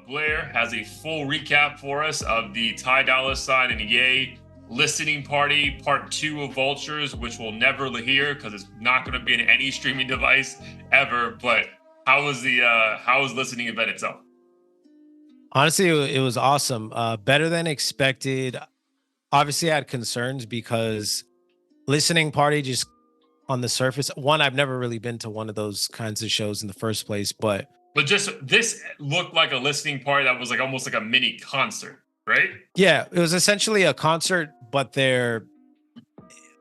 Blair has a full recap for us of the Dolla Sign and Ye listening party part 2 of Vultures, which we'll never hear because it's not going to be in any streaming device ever. But how was listening event itself? Honestly, it was awesome. Better than expected. Obviously, I had concerns because listening party just on the surface. One, I've never really been to one of those kinds of shows in the first place, but But just this looked like a listening party that was like almost like a mini concert, right? yeah, it was essentially a concert, but they're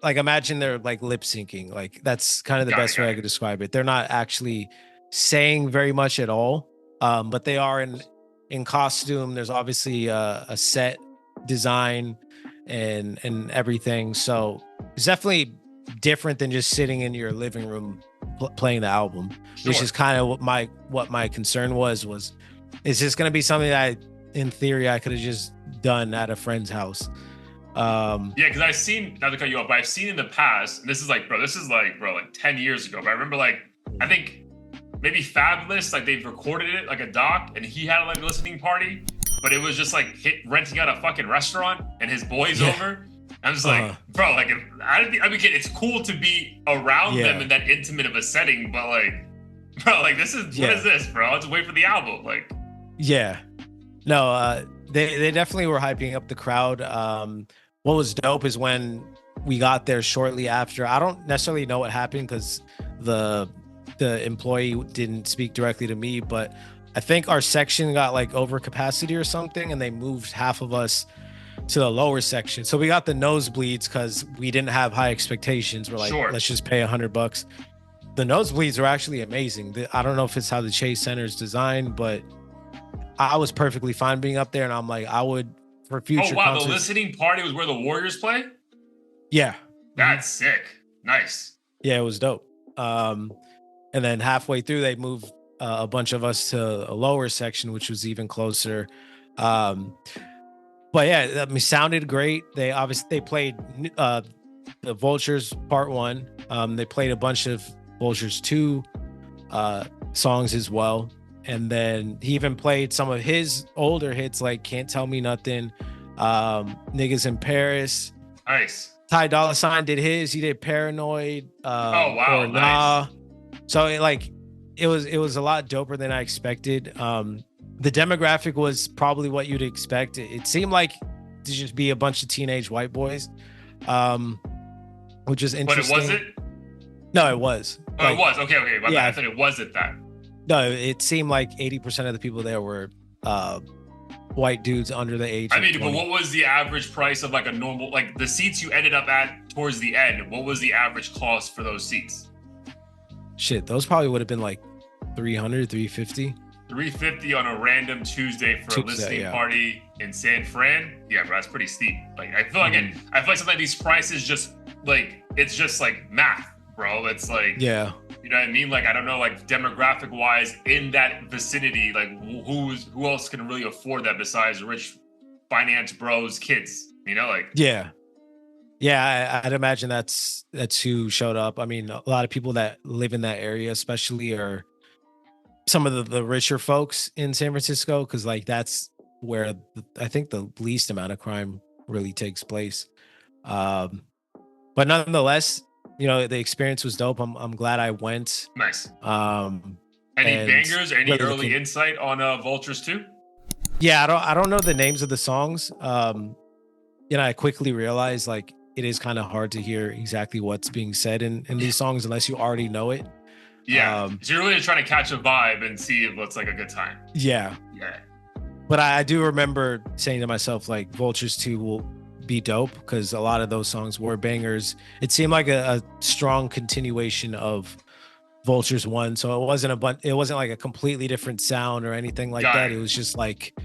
like imagine they're like lip syncing. Like that's kind of the best way I could describe it. They're not actually saying very much at all, but they are in costume. There's obviously a set design and everything. So it's definitely different than just sitting in your living room playing the album, which is kind of what my concern was is this going to be something that in theory I could have just done at a friend's house. Yeah, because I've seen, not to cut you off, but I've seen in the past, and this is like 10 years ago, but I remember like I think maybe Fabulous, like they've recorded it like a doc, and he had like a listening party, but it was just like renting out a fucking restaurant and his boys over. I'm just like, bro, like I mean, it's cool to be around them in that intimate of a setting, but like, bro, like what is this, bro? Let's wait for the album, like. Yeah, no, they definitely were hyping up the crowd. What was dope is when we got there shortly after. I don't necessarily know what happened because the employee didn't speak directly to me, but I think our section got like over capacity or something, and they moved half of us to the lower section. So we got the nosebleeds because we didn't have high expectations. We're like, let's just pay $100. The nosebleeds are actually amazing. I don't know if it's how the Chase Center is designed, but I was perfectly fine being up there, and I'm like, I would for future. Oh wow, concerts. The listening party was where the Warriors play? Yeah. That's sick. Nice. Yeah, it was dope. And then halfway through, they moved a bunch of us to a lower section, which was even closer. But yeah, I mean, sounded great. They played the Vultures Part 1. They played a bunch of Vultures 2 songs as well. And then he even played some of his older hits like Can't Tell Me Nothing, Niggas in Paris. Nice. Dolla Sign did his. He did Paranoid. Oh wow, or Nah. So it was a lot doper than I expected. The demographic was probably what you'd expect. It seemed like to just be a bunch of teenage white boys, which is interesting. But it wasn't? No, it was. Oh, it was. Okay. I thought it wasn't that. No, it seemed like 80% of the people there were white dudes under the age. I mean, but what was the average price of like a normal, like the seats you ended up at towards the end? What was the average cost for those seats? Shit, those probably would have been like 300, 350. 350 on a random Tuesday for a listening party in San Fran. Yeah, bro, that's pretty steep. Like I feel like I feel like sometimes these prices just like it's just like math, bro. It's like you know what I mean? Like I don't know, like demographic wise in that vicinity, like who else can really afford that besides rich finance bros, kids? You know, like I'd imagine that's who showed up. I mean, a lot of people that live in that area, especially, are some of the richer folks in San Francisco, because like that's where I think the least amount of crime really takes place. But nonetheless, you know, the experience was dope. I'm glad I went. Nice. Any bangers? Any early insight on Vultures 2? Yeah, I don't know the names of the songs. You know, I quickly realized like it is kind of hard to hear exactly what's being said in these songs unless you already know it. Yeah, so you're really trying to catch a vibe and see if it's like a good time. Yeah. But I do remember saying to myself, like, Vultures 2 will be dope because a lot of those songs were bangers. It seemed like a strong continuation of Vultures 1, so it wasn't like a completely different sound or anything like that. It was just like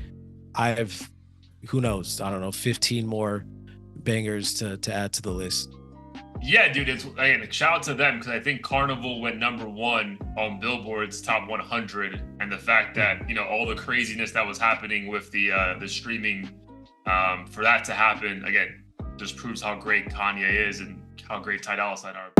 who knows? I don't know, 15 more bangers to add to the list. Yeah, dude, it's again, shout out to them because I think Carnival went #1 on Billboard's Top 100, and the fact that you know all the craziness that was happening with the streaming, for that to happen again, just proves how great Kanye is and how great Dolla Sign are.